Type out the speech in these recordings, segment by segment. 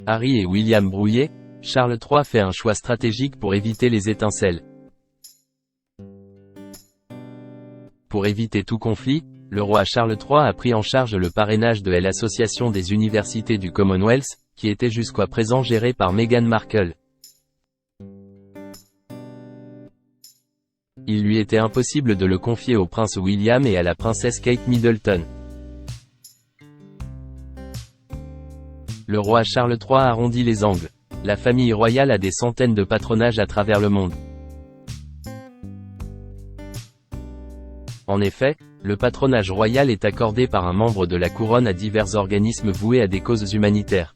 Harry et William brouillés, Charles III fait un choix stratégique pour éviter les étincelles. Pour éviter tout conflit, le roi Charles III a pris en charge le parrainage de l'Association des universités du Commonwealth, qui était jusqu'à présent gérée par Meghan Markle. Il lui était impossible de le confier au prince William et à la princesse Kate Middleton. Le roi Charles III arrondit les angles. La famille royale a des centaines de patronages à travers le monde. En effet, le patronage royal est accordé par un membre de la couronne à divers organismes voués à des causes humanitaires.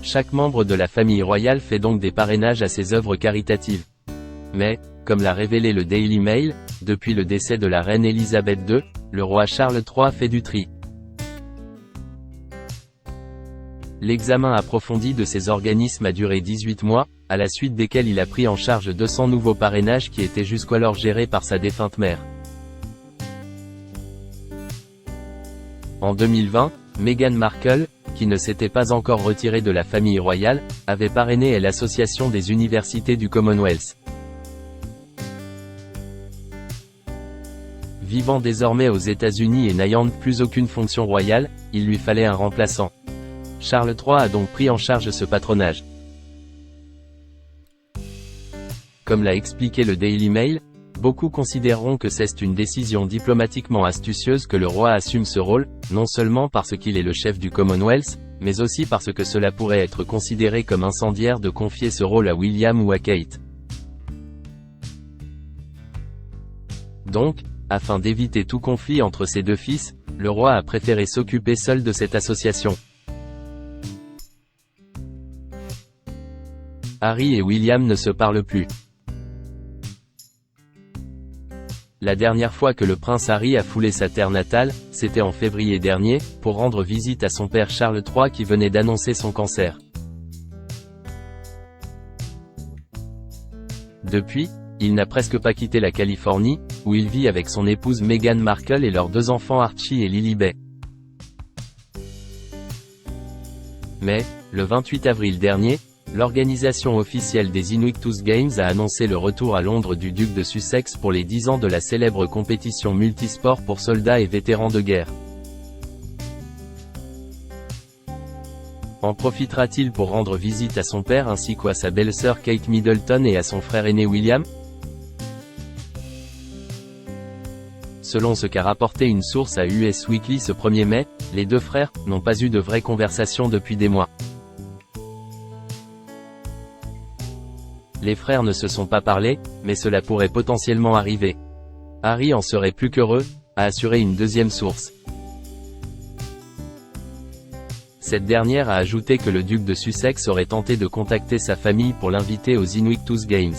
Chaque membre de la famille royale fait donc des parrainages à ses œuvres caritatives. Mais, comme l'a révélé le Daily Mail, depuis le décès de la reine Elisabeth II, le roi Charles III fait du tri. L'examen approfondi de ces organismes a duré 18 mois, à la suite desquels il a pris en charge 200 nouveaux parrainages qui étaient jusqu'alors gérés par sa défunte mère. En 2020, Meghan Markle, qui ne s'était pas encore retirée de la famille royale, avait parrainé l'Association des universités du Commonwealth. Vivant désormais aux États-Unis et n'ayant plus aucune fonction royale, il lui fallait un remplaçant. Charles III a donc pris en charge ce patronage. Comme l'a expliqué le Daily Mail, beaucoup considéreront que c'est une décision diplomatiquement astucieuse que le roi assume ce rôle, non seulement parce qu'il est le chef du Commonwealth, mais aussi parce que cela pourrait être considéré comme incendiaire de confier ce rôle à William ou à Kate. Donc, afin d'éviter tout conflit entre ses deux fils, le roi a préféré s'occuper seul de cette association. Harry et William ne se parlent plus. La dernière fois que le prince Harry a foulé sa terre natale, c'était en février dernier, pour rendre visite à son père Charles III qui venait d'annoncer son cancer. Depuis, il n'a presque pas quitté la Californie, où il vit avec son épouse Meghan Markle et leurs deux enfants Archie et Lily-Bey. Mais, le 28 avril dernier, l'organisation officielle des Invictus Games a annoncé le retour à Londres du duc de Sussex pour les 10 ans de la célèbre compétition multisport pour soldats et vétérans de guerre. En profitera-t-il pour rendre visite à son père ainsi qu'à sa belle-sœur Kate Middleton et à son frère aîné William? Selon ce qu'a rapporté une source à US Weekly ce 1er mai, les deux frères n'ont pas eu de vraie conversation depuis des mois. Les frères ne se sont pas parlé, mais cela pourrait potentiellement arriver. Harry en serait plus qu'heureux, a assuré une deuxième source. Cette dernière a ajouté que le duc de Sussex aurait tenté de contacter sa famille pour l'inviter aux Invictus Games.